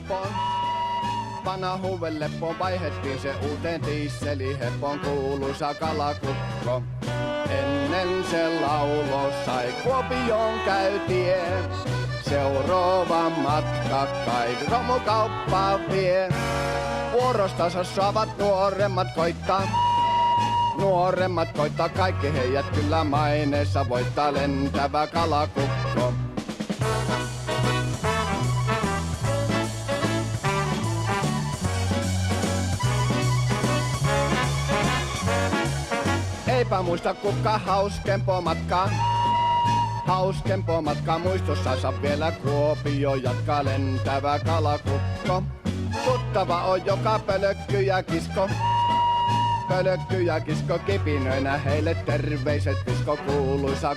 Leppoon. Vanha Huven-Leppoon vaihdettiin se uuteen dieseliheppoon, kuuluisa kalakukko. Ennen se laulo sai Kuopioon käytien. Seuraava matka kai romukauppaa vie. Vuorostansa saavat nuoremmat koittaa. Nuoremmat koittaa, kaikki heijät kyllä maineessa voittaa lentävä kalakukko. Eipä muista kuka hauskempo matkaa. Hauskempo matkaa muistossansa vielä Kuopio jatkaa lentävä kalakukko. Tuttava on joka pölkky ja kisko. Pölkky ja kisko kipinöinä heille terveiset visko kuuluisa